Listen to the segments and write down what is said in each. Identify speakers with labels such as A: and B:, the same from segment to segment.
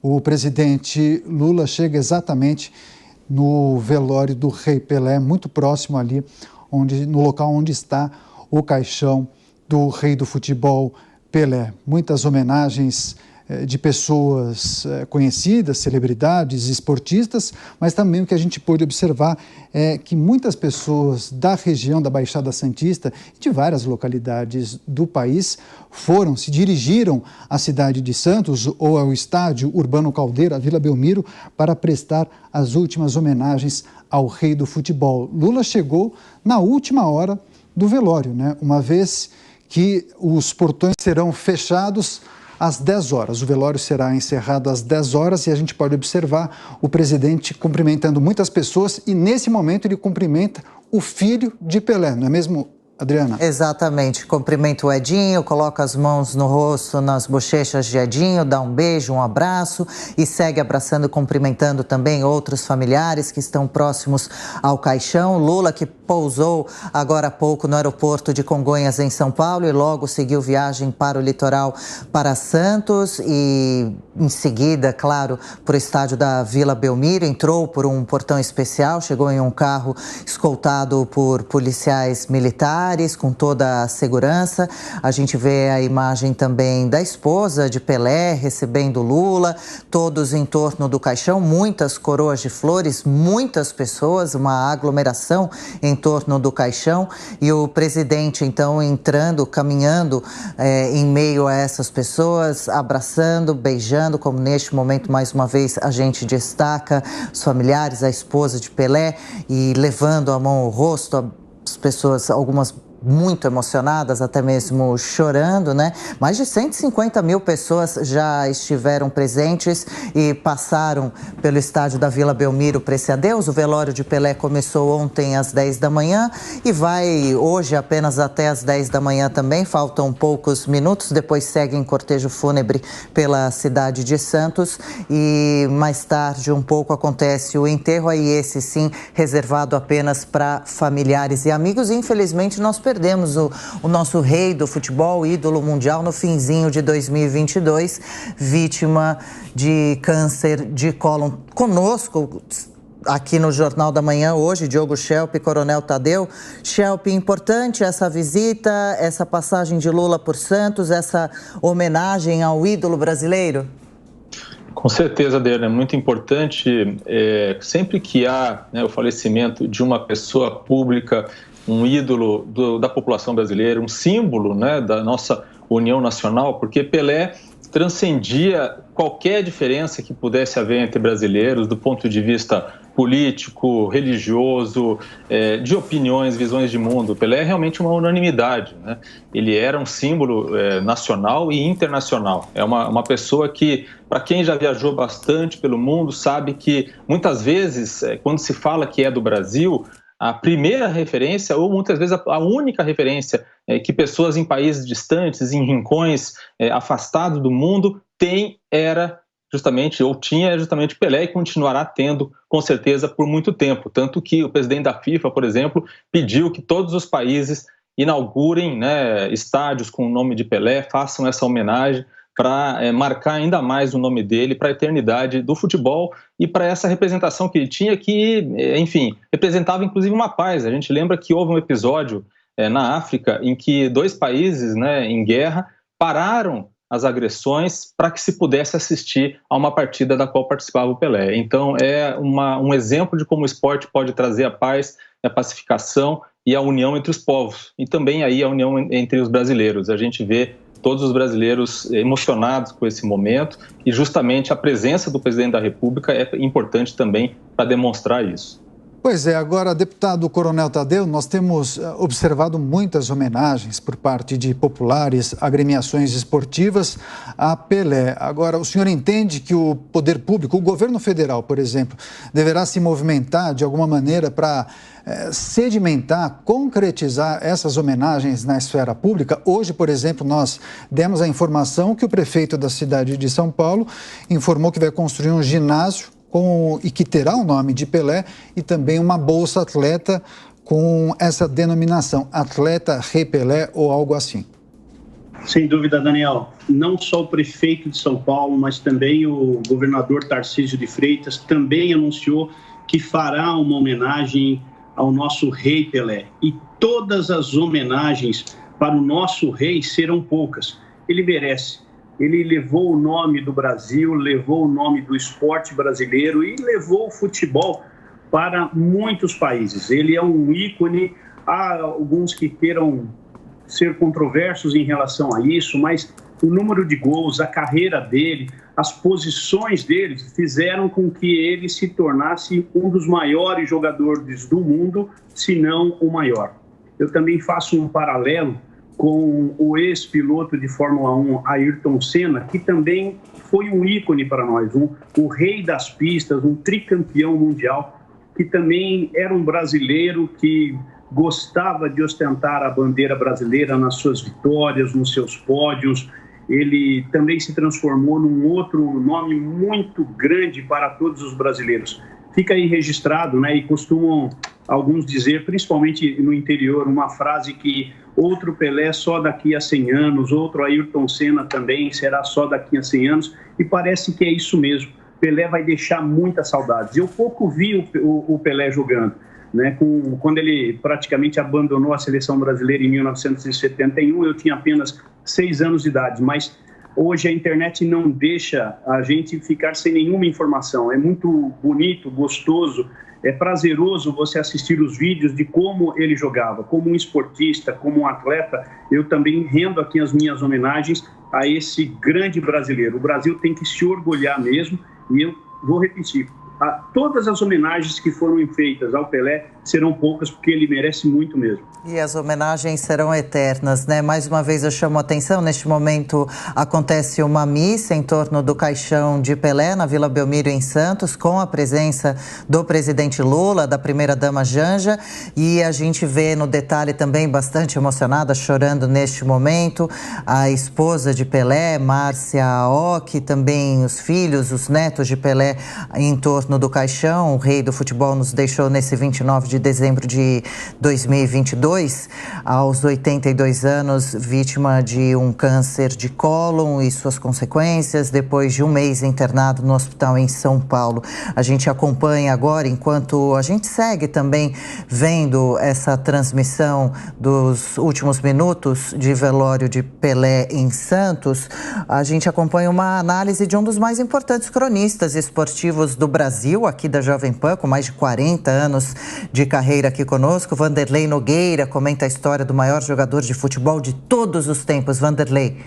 A: O presidente Lula chega exatamente no velório do Rei Pelé, muito próximo ali, no local onde está o caixão do rei do futebol, Pelé. Muitas homenagens de pessoas conhecidas, celebridades, esportistas, mas também o que a gente pôde observar é que muitas pessoas da região da Baixada Santista e de várias localidades do país se dirigiram à cidade de Santos ou ao estádio Urbano Caldeira, a Vila Belmiro, para prestar as últimas homenagens ao rei do futebol. Lula chegou na última hora do velório, né? Uma vez que os portões serão fechados às 10 horas. O velório será encerrado às 10 horas e a gente pode observar o presidente cumprimentando muitas pessoas e, nesse momento, ele cumprimenta o filho de Pelé, não é mesmo, Adriana?
B: Exatamente. Cumprimenta o Edinho, coloca as mãos no rosto, nas bochechas de Edinho, dá um beijo, um abraço e segue abraçando e cumprimentando também outros familiares que estão próximos ao caixão. Lula, que pousou agora há pouco no aeroporto de Congonhas, em São Paulo, e logo seguiu viagem para o litoral, para Santos, e em seguida, claro, para o estádio da Vila Belmiro, entrou por um portão especial, chegou em um carro escoltado por policiais militares, com toda a segurança. A gente vê a imagem também da esposa de Pelé recebendo Lula, todos em torno do caixão, muitas coroas de flores, muitas pessoas, uma aglomeração em torno do caixão, e o presidente então entrando, caminhando em meio a essas pessoas, abraçando, beijando, como neste momento mais uma vez a gente destaca os familiares, a esposa de Pelé, e levando a mão ao rosto, as pessoas, algumas muito emocionadas, até mesmo chorando, né? Mais de 150 mil pessoas já estiveram presentes e passaram pelo estádio da Vila Belmiro para esse adeus. O velório de Pelé começou ontem às 10 da manhã e vai hoje apenas até às 10 da manhã também. Faltam poucos minutos, depois segue em cortejo fúnebre pela cidade de Santos e mais tarde um pouco acontece o enterro, aí esse sim reservado apenas para familiares e amigos. E infelizmente nós perdemos o nosso rei do futebol, ídolo mundial, no finzinho de 2022, vítima de câncer de cólon. Conosco, aqui no Jornal da Manhã, hoje, Diogo Schelp e Coronel Tadeu. Schelp, importante essa visita, essa passagem de Lula por Santos, essa homenagem ao ídolo brasileiro?
C: Com certeza, Adriana, é muito importante. Sempre que há o falecimento de uma pessoa pública, um ídolo da população brasileira, um símbolo da nossa união nacional, porque Pelé transcendia qualquer diferença que pudesse haver entre brasileiros do ponto de vista político, religioso, de opiniões, visões de mundo. Pelé é realmente uma unanimidade, né? Ele era um símbolo nacional e internacional. É uma pessoa que, para quem já viajou bastante pelo mundo, sabe que muitas vezes, quando se fala que é do Brasil, a primeira referência, ou muitas vezes a única referência que pessoas em países distantes, em rincões afastados do mundo, tinha justamente Pelé, e continuará tendo, com certeza, por muito tempo. Tanto que o presidente da FIFA, por exemplo, pediu que todos os países inaugurem estádios com o nome de Pelé, façam essa homenagem para marcar ainda mais o nome dele para a eternidade do futebol e para essa representação que ele tinha, que, enfim, representava inclusive uma paz. A gente lembra que houve um episódio na África em que dois países em guerra pararam as agressões para que se pudesse assistir a uma partida da qual participava o Pelé. Então é um exemplo de como o esporte pode trazer a paz, a pacificação e a união entre os povos, e também aí a união entre os brasileiros. A gente vê todos os brasileiros emocionados com esse momento, e justamente a presença do presidente da República é importante também para demonstrar isso.
A: Pois é, agora, deputado Coronel Tadeu, nós temos observado muitas homenagens por parte de populares, agremiações esportivas a Pelé. Agora, o senhor entende que o poder público, o governo federal, por exemplo, deverá se movimentar de alguma maneira para sedimentar, concretizar essas homenagens na esfera pública? Hoje, por exemplo, nós demos a informação que o prefeito da cidade de São Paulo informou que vai construir um ginásio e que terá o nome de Pelé, e também uma bolsa atleta com essa denominação, Atleta Rei Pelé ou algo assim.
D: Sem dúvida, Daniel. Não só o prefeito de São Paulo, mas também o governador Tarcísio de Freitas também anunciou que fará uma homenagem ao nosso rei Pelé. E todas as homenagens para o nosso rei serão poucas. Ele merece. Ele levou o nome do Brasil, levou o nome do esporte brasileiro e levou o futebol para muitos países. Ele é um ícone. Há alguns que queiram ser controversos em relação a isso, mas o número de gols, a carreira dele, as posições dele fizeram com que ele se tornasse um dos maiores jogadores do mundo, se não o maior. Eu também faço um paralelo com o ex-piloto de Fórmula 1, Ayrton Senna, que também foi um ícone para nós, o rei das pistas, um tricampeão mundial, que também era um brasileiro que gostava de ostentar a bandeira brasileira nas suas vitórias, nos seus pódios. Ele também se transformou num outro nome muito grande para todos os brasileiros. Fica aí registrado, né? E costumam alguns dizer, principalmente no interior, uma frase que outro Pelé só daqui a 100 anos, outro Ayrton Senna também será só daqui a 100 anos, e parece que é isso mesmo. Pelé vai deixar muitas saudades. Eu pouco vi o Pelé jogando, né? Quando ele praticamente abandonou a seleção brasileira em 1971, eu tinha apenas 6 anos de idade, mas hoje a internet não deixa a gente ficar sem nenhuma informação. É muito bonito, gostoso, é prazeroso você assistir os vídeos de como ele jogava. Como um esportista, como um atleta, eu também rendo aqui as minhas homenagens a esse grande brasileiro. O Brasil tem que se orgulhar mesmo, e eu vou repetir, todas as homenagens que foram feitas ao Pelé serão poucas, porque ele merece muito mesmo.
B: E as homenagens serão eternas, né? Mais uma vez eu chamo a atenção, neste momento acontece uma missa em torno do caixão de Pelé na Vila Belmiro, em Santos, com a presença do presidente Lula, da primeira-dama Janja, e a gente vê no detalhe também bastante emocionada, chorando neste momento, a esposa de Pelé, Márcia Ock, também os filhos, os netos de Pelé em torno do caixão. O rei do futebol nos deixou nesse 29 de dezembro de 2022, aos 82 anos, vítima de um câncer de cólon e suas consequências, depois de um mês internado no hospital em São Paulo. A gente acompanha agora, enquanto a gente segue também vendo essa transmissão dos últimos minutos de velório de Pelé em Santos, a gente acompanha uma análise de um dos mais importantes cronistas esportivos do Brasil, aqui da Jovem Pan, com mais de 40 anos de carreira aqui conosco. Vanderlei Nogueira comenta a história do maior jogador de futebol de todos os tempos. Vanderlei.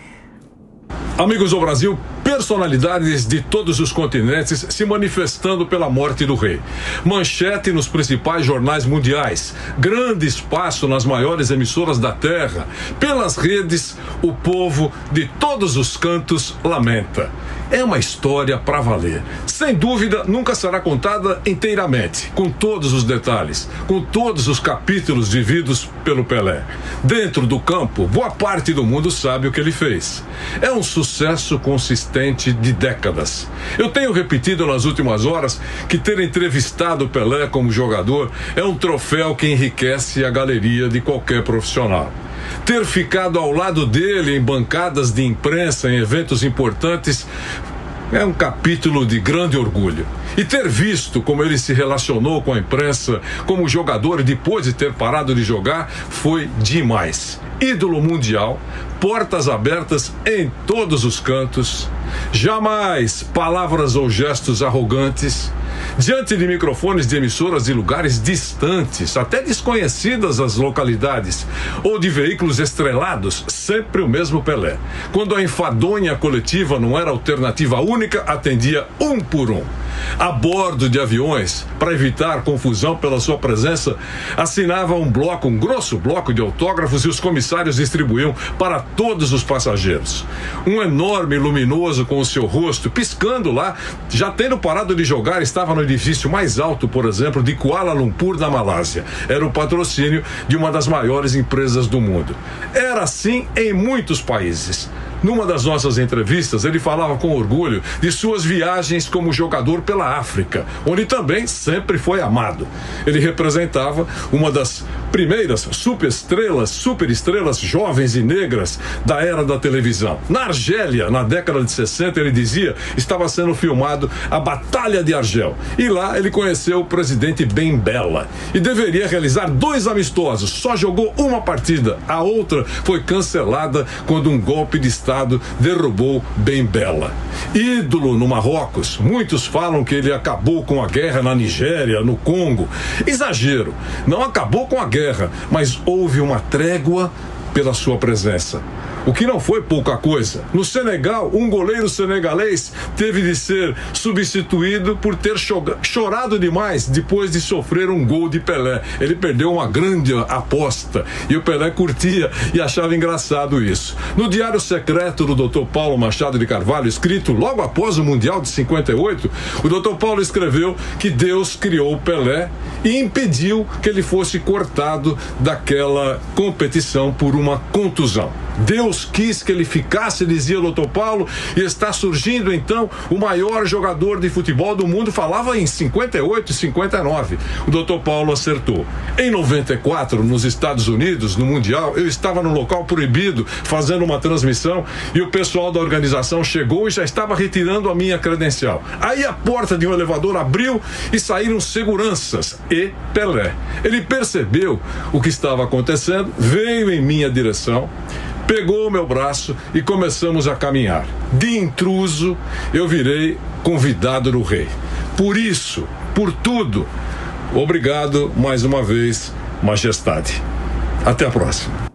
E: Amigos do Brasil, personalidades de todos os continentes se manifestando pela morte do rei. Manchete nos principais jornais mundiais, grande espaço nas maiores emissoras da terra. Pelas redes, o povo de todos os cantos lamenta. É uma história para valer. Sem dúvida, nunca será contada inteiramente, com todos os detalhes, com todos os capítulos vividos pelo Pelé. Dentro do campo, boa parte do mundo sabe o que ele fez. É um sucesso consistente de décadas. Eu tenho repetido nas últimas horas que ter entrevistado Pelé como jogador é um troféu que enriquece a galeria de qualquer profissional. Ter ficado ao lado dele em bancadas de imprensa, em eventos importantes, é um capítulo de grande orgulho. E ter visto como ele se relacionou com a imprensa como jogador depois de ter parado de jogar foi demais. Ídolo mundial, portas abertas em todos os cantos, jamais palavras ou gestos arrogantes. Diante de microfones de emissoras de lugares distantes, até desconhecidas as localidades, ou de veículos estrelados, sempre o mesmo Pelé. Quando a enfadonha coletiva não era alternativa única, atendia um por um. A bordo de aviões, para evitar confusão pela sua presença, assinava um grosso bloco de autógrafos, e os comissários distribuíam para todos os passageiros. Um enorme luminoso com o seu rosto piscando lá, já tendo parado de jogar, estava no edifício mais alto, por exemplo, de Kuala Lumpur, na Malásia. Era o patrocínio de uma das maiores empresas do mundo. Era assim em muitos países. Numa das nossas entrevistas, ele falava com orgulho de suas viagens como jogador pela África, onde também sempre foi amado. Ele representava uma das primeiras superestrelas jovens e negras da era da televisão. Na Argélia, na década de 60, ele dizia, estava sendo filmado a Batalha de Argel. E lá ele conheceu o presidente Ben Bella e deveria realizar 2 amistosos. Só jogou uma partida. A outra foi cancelada quando um golpe de Estado derrubou Ben Bella. Ídolo no Marrocos. Muitos falam que ele acabou com a guerra na Nigéria, no Congo. Exagero. Não acabou com a guerra, mas houve uma trégua pela sua presença. O que não foi pouca coisa. No Senegal, um goleiro senegalês teve de ser substituído por ter chorado demais depois de sofrer um gol de Pelé. Ele perdeu uma grande aposta e o Pelé curtia e achava engraçado isso. No diário secreto do Dr. Paulo Machado de Carvalho, escrito logo após o Mundial de 58, o Dr. Paulo escreveu que Deus criou o Pelé e impediu que ele fosse cortado daquela competição por uma contusão. Deus quis que ele ficasse, dizia o Dr. Paulo, e está surgindo então o maior jogador de futebol do mundo. Falava em 58 e 59. O Dr. Paulo acertou. Em 94, nos Estados Unidos, no Mundial, eu estava num local proibido fazendo uma transmissão e o pessoal da organização chegou e já estava retirando a minha credencial. Aí a porta de um elevador abriu e saíram seguranças e Pelé. Ele percebeu o que estava acontecendo, veio em minha direção, pegou o meu braço e começamos a caminhar. De intruso, eu virei convidado do rei. Por isso, por tudo, obrigado mais uma vez, Majestade. Até a próxima.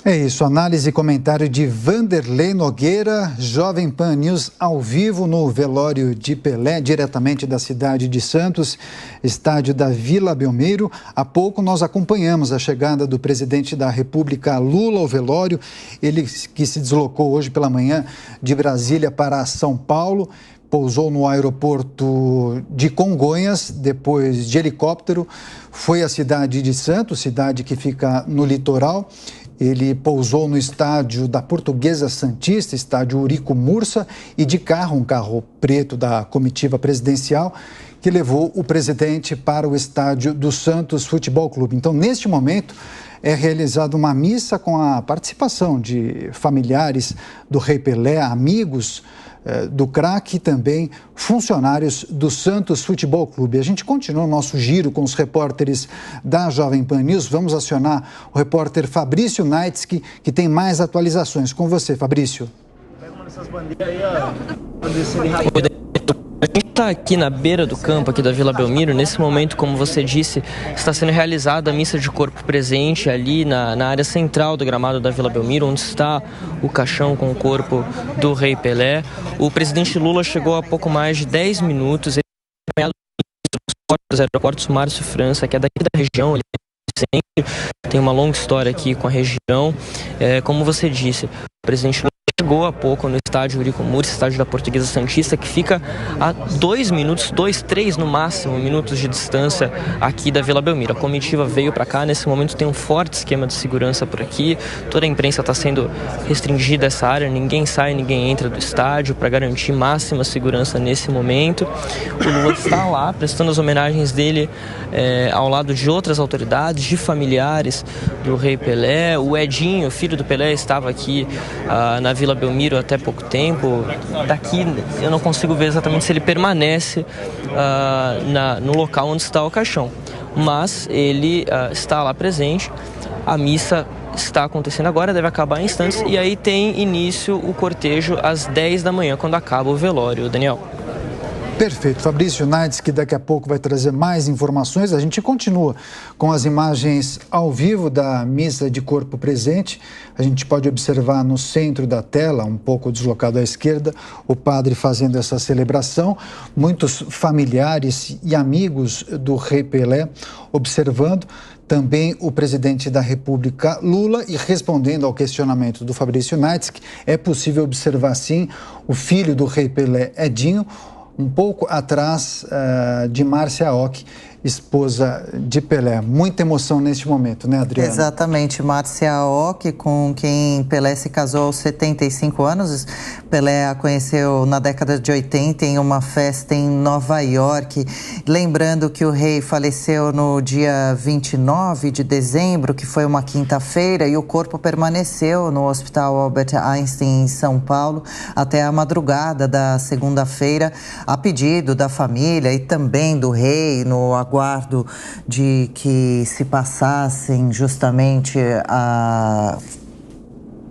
A: É isso, análise e comentário de Vanderlei Nogueira, Jovem Pan News ao vivo no velório de Pelé, diretamente da cidade de Santos, estádio da Vila Belmiro. Há pouco nós acompanhamos a chegada do presidente da República, Lula, ao velório, ele que se deslocou hoje pela manhã de Brasília para São Paulo, pousou no aeroporto de Congonhas, depois de helicóptero, foi à cidade de Santos, cidade que fica no litoral. Ele pousou no estádio da Portuguesa Santista, estádio Eurico Mursa, e de carro, um carro preto da comitiva presidencial, que levou o presidente para o estádio do Santos Futebol Clube. Então, neste momento, é realizada uma missa com a participação de familiares do Rei Pelé, amigos do craque e também funcionários do Santos Futebol Clube. A gente continua o nosso giro com os repórteres da Jovem Pan News. Vamos acionar o repórter Fabrício Naitsky, que tem mais atualizações. Com você, Fabrício.
F: Pega uma dessas bandeiras aí, ó. A gente está aqui na beira do campo aqui da Vila Belmiro. Nesse momento, como você disse, está sendo realizada a missa de corpo presente ali na área central do gramado da Vila Belmiro, onde está o caixão com o corpo do Rei Pelé. O presidente Lula chegou há pouco mais de 10 minutos, ele foi acompanhado dos aeroportos Márcio França, que é daqui da região, ele tem uma longa história aqui com a região. Como você disse, o presidente Lula chegou há pouco no estádio Eurico Mursa, estádio da Portuguesa Santista, que fica a 2 minutos, 3 no máximo minutos de distância aqui da Vila Belmiro. A comitiva veio para cá, nesse momento tem um forte esquema de segurança por aqui, toda a imprensa está sendo restringida a essa área, ninguém sai, ninguém entra do estádio para garantir máxima segurança nesse momento. O Lula está lá prestando as homenagens dele ao lado de outras autoridades, de familiares do Rei Pelé. O Edinho, filho do Pelé, estava aqui na Vila Belmiro até pouco tempo. Daqui eu não consigo ver exatamente se ele permanece no local onde está o caixão, mas ele está lá presente. A missa está acontecendo agora, deve acabar em instantes, e aí tem início o cortejo às 10 da manhã, quando acaba o velório, Daniel.
A: Perfeito. Fabrício Naides, que daqui a pouco vai trazer mais informações. A gente continua com as imagens ao vivo da missa de corpo presente. A gente pode observar no centro da tela, um pouco deslocado à esquerda, o padre fazendo essa celebração. Muitos familiares e amigos do Rei Pelé observando. Também o presidente da República, Lula, e respondendo ao questionamento do Fabrício Naides, é possível observar, sim, o filho do Rei Pelé, Edinho, um pouco atrás de Márcia Ock, esposa de Pelé. Muita emoção neste momento, né, Adriana?
B: Exatamente. Márcia Ock, com quem Pelé se casou aos 75 anos. Pelé a conheceu na década de 80 em uma festa em Nova York. Lembrando que o rei faleceu no dia 29 de dezembro, que foi uma quinta-feira, e o corpo permaneceu no Hospital Albert Einstein, em São Paulo, até a madrugada da segunda-feira, a pedido da família e também do rei, no aguardo de que se passassem justamente a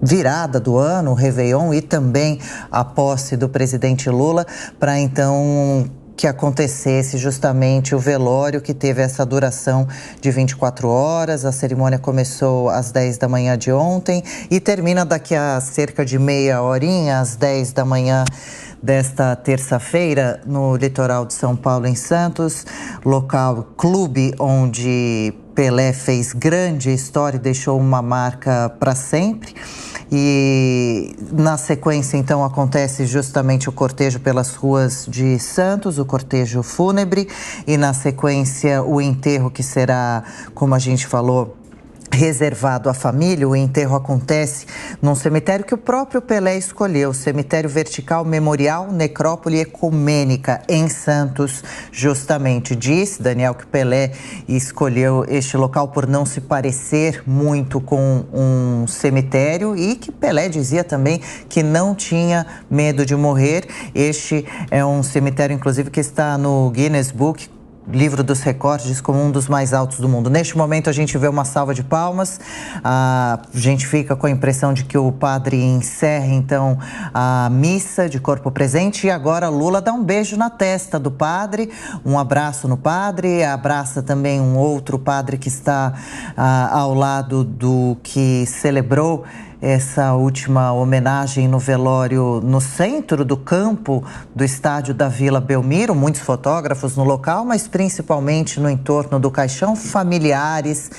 B: virada do ano, o Réveillon, e também a posse do presidente Lula, para então que acontecesse justamente o velório, que teve essa duração de 24 horas. A cerimônia começou às 10 da manhã de ontem e termina daqui a cerca de meia horinha, às 10 da manhã desta terça-feira, no litoral de São Paulo, em Santos, local, clube onde Pelé fez grande história e deixou uma marca para sempre. E na sequência, então, acontece justamente o cortejo pelas ruas de Santos, o cortejo fúnebre, e na sequência o enterro, que será, como a gente falou, reservado à família. O enterro acontece num cemitério que o próprio Pelé escolheu, Cemitério Vertical Memorial Necrópole Ecumênica, em Santos, justamente. Disse Daniel que Pelé escolheu este local por não se parecer muito com um cemitério e que Pelé dizia também que não tinha medo de morrer. Este é um cemitério, inclusive, que está no Guinness Book, livro dos recordes, como um dos mais altos do mundo. Neste momento a gente vê uma salva de palmas, a gente fica com a impressão de que o padre encerra então a missa de corpo presente, e agora Lula dá um beijo na testa do padre, um abraço no padre, abraça também um outro padre que está ao lado do que celebrou essa última homenagem no velório no centro do campo do estádio da Vila Belmiro. Muitos fotógrafos no local, mas principalmente no entorno do caixão, familiares,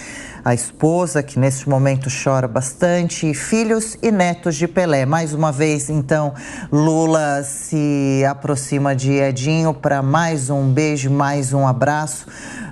B: a esposa, que neste momento chora bastante, filhos e netos de Pelé. Mais uma vez, então, Lula se aproxima de Edinho para mais um beijo, mais um abraço,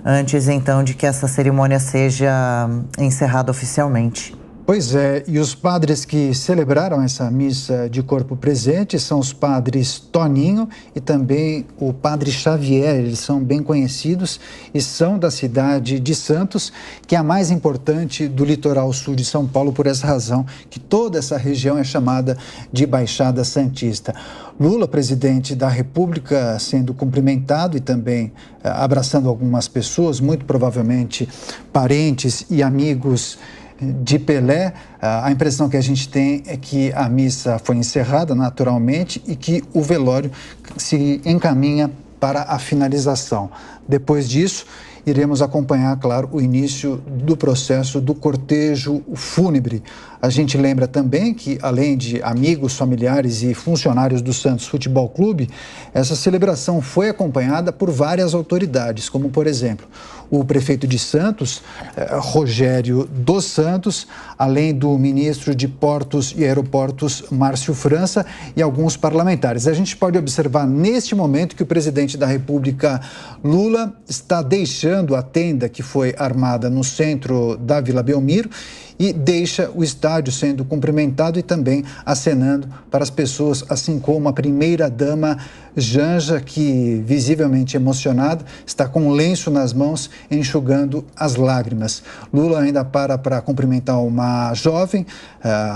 B: antes então de que essa cerimônia seja encerrada oficialmente.
A: Pois é, e os padres que celebraram essa missa de corpo presente são os padres Toninho e também o padre Xavier. Eles são bem conhecidos e são da cidade de Santos, que é a mais importante do litoral sul de São Paulo, por essa razão que toda essa região é chamada de Baixada Santista. Lula, presidente da República, sendo cumprimentado e também abraçando algumas pessoas, muito provavelmente parentes e amigos de Pelé. A impressão que a gente tem é que a missa foi encerrada naturalmente e que o velório se encaminha para a finalização. Depois disso, iremos acompanhar, claro, o início do processo do cortejo fúnebre. A gente lembra também que, além de amigos, familiares e funcionários do Santos Futebol Clube, essa celebração foi acompanhada por várias autoridades, como, por exemplo, o prefeito de Santos, Rogério dos Santos, além do ministro de Portos e Aeroportos, Márcio França, e alguns parlamentares. A gente pode observar neste momento que o presidente da República, Lula, está deixando a tenda que foi armada no centro da Vila Belmiro e deixa o estádio sendo cumprimentado e também acenando para as pessoas, assim como a primeira-dama Janja, que, visivelmente emocionada, está com um lenço nas mãos, enxugando as lágrimas. Lula ainda para cumprimentar uma jovem,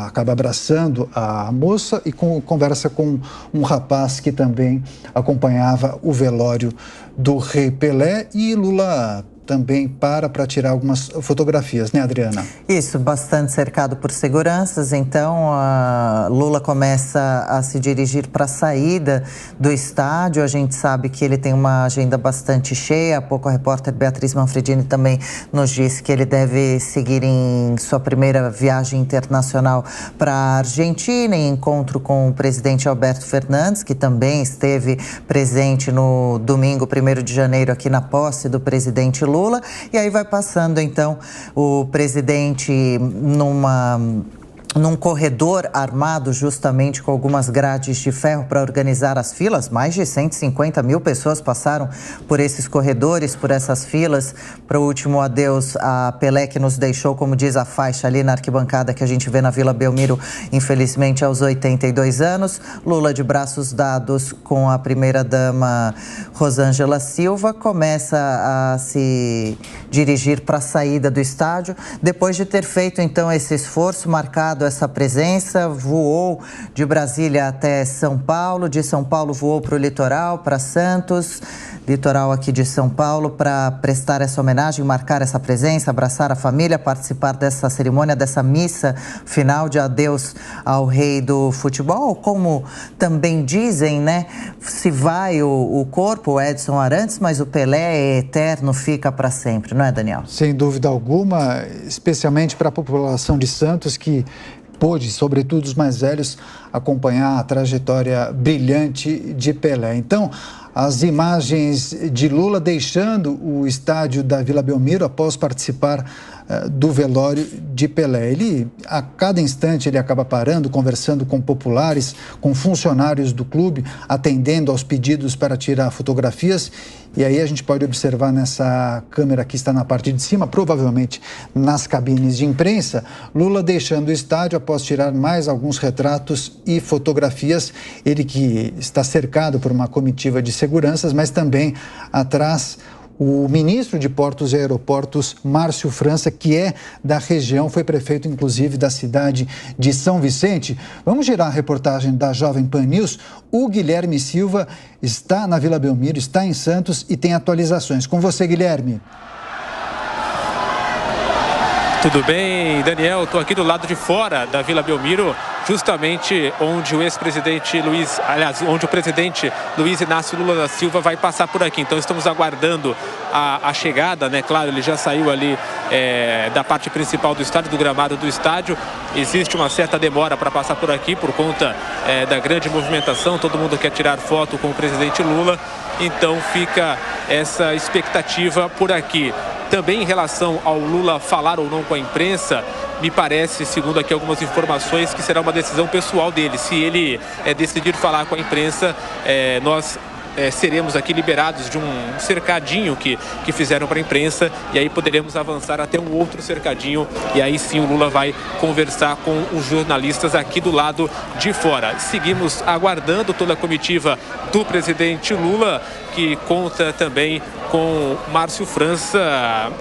A: acaba abraçando a moça e conversa com um rapaz que também acompanhava o velório do rei Pelé, e Lula também para tirar algumas fotografias, né, Adriana? Isso, bastante cercado por seguranças. Então, Lula começa a se dirigir para a saída do estádio. A gente sabe que ele tem uma agenda bastante cheia. Há pouco a repórter Beatriz Manfredini também nos disse que ele deve seguir em sua primeira viagem internacional para a Argentina, em encontro com o presidente Alberto Fernandes, que também esteve presente no domingo, 1º de janeiro, aqui na posse do presidente Lula. E aí vai passando, então, o presidente numa
B: num corredor armado justamente com algumas grades de ferro para organizar as filas. Mais de 150 mil pessoas passaram por esses corredores, por essas filas, para o último adeus a Pelé, que nos deixou, como diz a faixa ali na arquibancada que a gente vê na Vila Belmiro, infelizmente aos 82 anos. Lula, de braços dados com a primeira-dama Rosângela Silva, começa a se dirigir para a saída do estádio, depois de ter feito então esse esforço, marcado essa presença, voou de Brasília até São Paulo, de São Paulo voou para o litoral, para Santos, litoral aqui de São Paulo, para prestar essa homenagem, marcar essa presença, abraçar a família, participar dessa cerimônia, dessa missa final de adeus ao rei do futebol. Como também dizem, né, se vai o corpo, o Edson Arantes, mas o Pelé é eterno, fica para sempre, não é, Daniel?
A: Sem dúvida alguma, especialmente para a população de Santos, que pôde, sobretudo os mais velhos, acompanhar a trajetória brilhante de Pelé. Então, as imagens de Lula deixando o estádio da Vila Belmiro após participar do velório de Pelé. Ele, a cada instante, ele acaba parando, conversando com populares, com funcionários do clube, atendendo aos pedidos para tirar fotografias. E aí a gente pode observar nessa câmera que está na parte de cima, provavelmente nas cabines de imprensa, Lula deixando o estádio após tirar mais alguns retratos e fotografias. Ele que está cercado por uma comitiva de seguranças, mas também atrás o ministro de Portos e Aeroportos, Márcio França, que é da região, foi prefeito, inclusive, da cidade de São Vicente. Vamos girar a reportagem da Jovem Pan News. O Guilherme Silva está na Vila Belmiro, está em Santos e tem atualizações. Com você, Guilherme.
G: Tudo bem, Daniel? Estou aqui do lado de fora da Vila Belmiro, justamente onde onde o presidente Luiz Inácio Lula da Silva vai passar por aqui. Então estamos aguardando a chegada, né? Claro, ele já saiu ali da parte principal do estádio, do gramado do estádio. Existe uma certa demora para passar por aqui por conta da grande movimentação. Todo mundo quer tirar foto com o presidente Lula, então fica essa expectativa por aqui. Também em relação ao Lula falar ou não com a imprensa, me parece, segundo aqui algumas informações, que será uma decisão pessoal dele. Se ele decidir falar com a imprensa, nós seremos aqui liberados de um cercadinho que fizeram para a imprensa, e aí poderemos avançar até um outro cercadinho, e aí sim o Lula vai conversar com os jornalistas aqui do lado de fora. Seguimos aguardando toda a comitiva do presidente Lula, que conta também com Márcio França,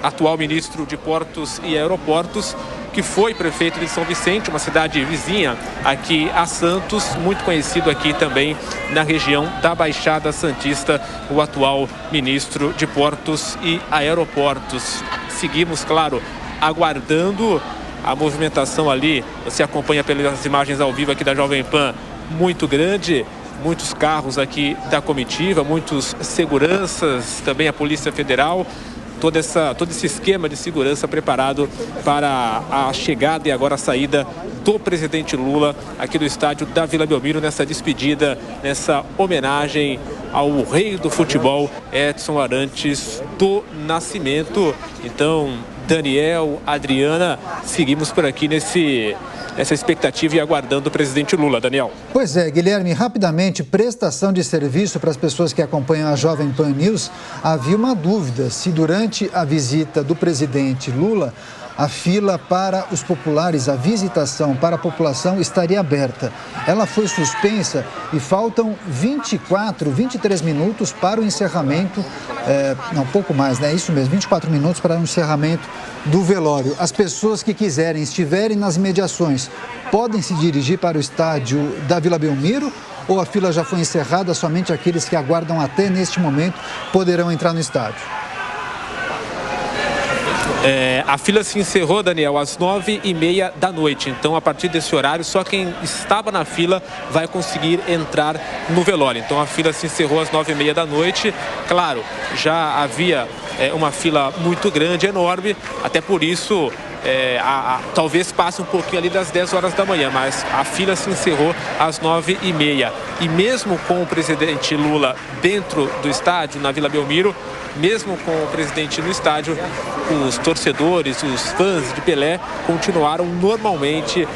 G: atual ministro de Portos e Aeroportos, que foi prefeito de São Vicente, uma cidade vizinha aqui a Santos, muito conhecido aqui também na região da Baixada Santista, o atual ministro de Portos e Aeroportos. Seguimos, claro, aguardando a movimentação ali. Você acompanha pelas imagens ao vivo aqui da Jovem Pan, muito grande. Muitos carros aqui da comitiva, muitos seguranças, também a Polícia Federal, todo esse esquema de segurança preparado para a chegada e agora a saída do presidente Lula aqui do estádio da Vila Belmiro, nessa despedida, nessa homenagem ao rei do futebol, Edson Arantes do Nascimento. Então, Daniel, Adriana, seguimos por aqui nessa expectativa e aguardando o presidente Lula. Daniel.
A: Pois é, Guilherme, rapidamente, prestação de serviço para as pessoas que acompanham a Jovem Pan News. Havia uma dúvida se durante a visita do presidente Lula a fila para os populares, a visitação para a população estaria aberta. Ela foi suspensa e faltam 23 minutos para o encerramento, não, pouco mais, né? Isso mesmo, 24 minutos para o encerramento do velório. As pessoas que quiserem, estiverem nas imediações, podem se dirigir para o estádio da Vila Belmiro, ou a fila já foi encerrada, somente aqueles que aguardam até neste momento poderão entrar no estádio?
G: A fila se encerrou, Daniel, às 9h30 da noite. Então, a partir desse horário, só quem estava na fila vai conseguir entrar no velório. Então, a fila se encerrou às 9h30 da noite. Claro, já havia uma fila muito grande, enorme, até por isso talvez passe um pouquinho ali das 10 horas da manhã, mas a fila se encerrou às 9h30. E mesmo com o presidente Lula dentro do estádio, na Vila Belmiro, mesmo com o presidente no estádio, os torcedores, os fãs de Pelé continuaram normalmente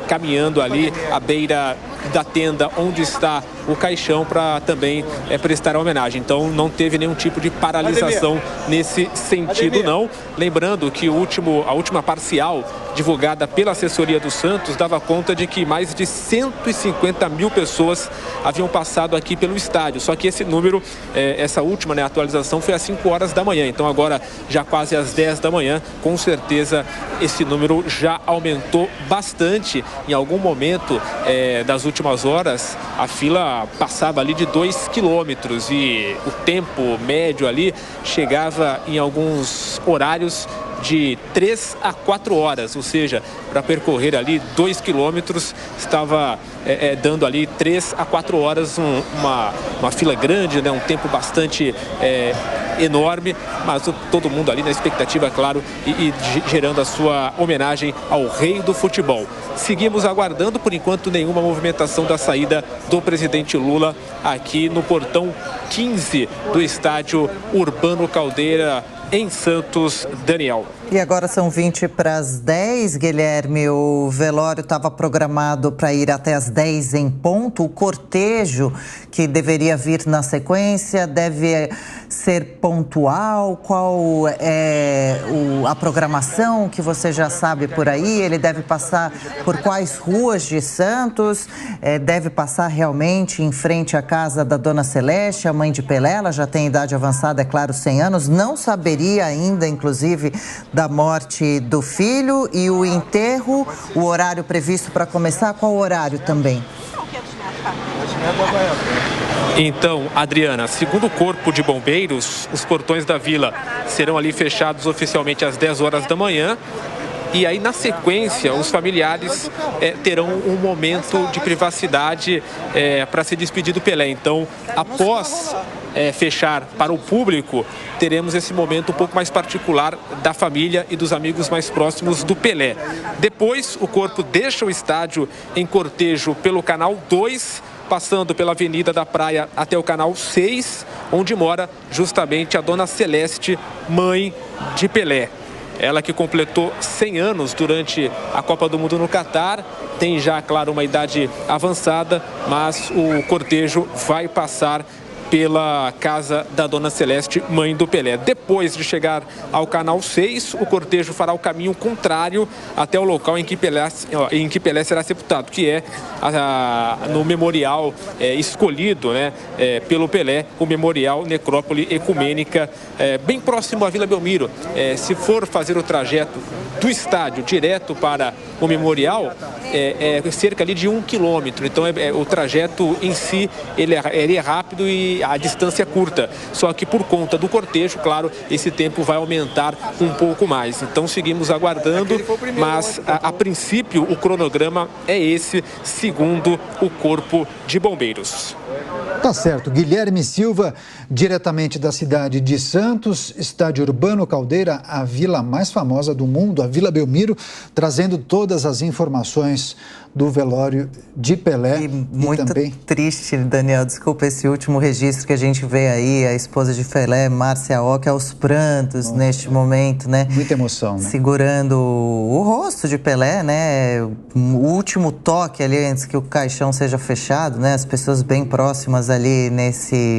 G: caminhando ali à beira da tenda onde está o caixão para também prestar homenagem. Então não teve nenhum tipo de paralisação nesse sentido, não. Lembrando que a última parcial divulgada pela assessoria do Santos dava conta de que mais de 150 mil pessoas haviam passado aqui pelo estádio. Só que esse número, essa última atualização foi às 5 horas da manhã. Então agora já quase às 10 da manhã, com certeza esse número já aumentou bastante. Em algum momento das últimas horas, a fila passava ali de 2 quilômetros e o tempo médio ali chegava em alguns horários de 3 a 4 horas, ou seja, para percorrer ali 2 quilômetros estava dando ali 3 a 4 horas, uma fila grande, né? Um tempo bastante enorme, mas todo mundo ali na expectativa, claro, e gerando a sua homenagem ao rei do futebol. Seguimos aguardando, por enquanto, nenhuma movimentação da saída do presidente Lula aqui no portão 15 do estádio Urbano Caldeira, em Santos, Daniel.
B: E agora são 20 para as 10, Guilherme. O velório estava programado para ir até as 10 em ponto. O cortejo que deveria vir na sequência deve ser pontual? Qual é a programação que você já sabe por aí? Ele deve passar por quais ruas de Santos? Deve passar realmente em frente à casa da Dona Celeste, a mãe de Pelé. Ela já tem idade avançada, é claro, 100 anos. Não saberia ainda, inclusive, da morte do filho. E o enterro, o horário previsto para começar, qual horário também?
G: Então, Adriana, segundo o Corpo de Bombeiros, os portões da vila serão ali fechados oficialmente às 10 horas da manhã. E aí, na sequência, os familiares terão um momento de privacidade para se despedir do Pelé. Então, após fechar para o público, teremos esse momento um pouco mais particular da família e dos amigos mais próximos do Pelé. Depois, o corpo deixa o estádio em cortejo pelo Canal 2, passando pela Avenida da Praia até o Canal 6, onde mora justamente a Dona Celeste, mãe de Pelé. Ela que completou 100 anos durante a Copa do Mundo no Catar, tem já, claro, uma idade avançada, mas o cortejo vai passar pela casa da Dona Celeste, mãe do Pelé. Depois de chegar ao Canal 6, o cortejo fará o caminho contrário até o local em que Pelé será sepultado, que é no memorial escolhido, né, pelo Pelé, o Memorial Necrópole Ecumênica, bem próximo à Vila Belmiro. Se for fazer o trajeto do estádio direto para o memorial, é cerca ali de 1 quilômetro. Então, o trajeto em si ele é rápido e a distância é curta. Só que por conta do cortejo, claro, esse tempo vai aumentar um pouco mais. Então, seguimos aguardando, mas a princípio o cronograma é esse, segundo o Corpo de Bombeiros.
A: Tá certo. Guilherme Silva, diretamente da cidade de Santos, estádio Urbano Caldeira, a vila mais famosa do mundo, a Vila Belmiro, trazendo todas as informações do velório de Pelé.
B: E muito
A: também...
B: triste, Daniel, desculpa, esse último registro que a gente vê aí, a esposa de Pelé, Márcia Ock, aos prantos neste momento, né?
A: Muita emoção, né? Segurando
B: o rosto de Pelé, né? O último toque ali antes que o caixão seja fechado, né? As pessoas bem próximas ali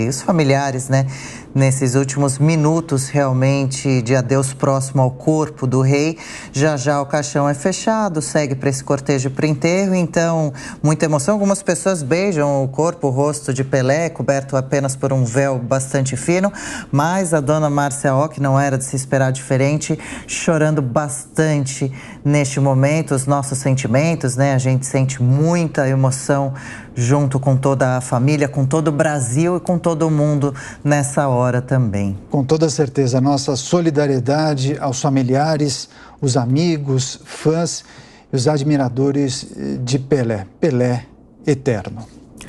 B: os familiares, né? Nesses últimos minutos, realmente, de adeus próximo ao corpo do rei. Já já o caixão é fechado, segue para esse cortejo para enterro, então, muita emoção. Algumas pessoas beijam o corpo, o rosto de Pelé, coberto apenas por um véu bastante fino, mas a dona Márcia Ock não era de se esperar diferente, chorando bastante neste momento. Os nossos sentimentos, né? A gente sente muita emoção junto com toda a família, com todo o Brasil e com todo o mundo nessa hora também.
A: Com toda certeza, nossa solidariedade aos familiares, os amigos, fãs e os admiradores de Pelé. Pelé eterno.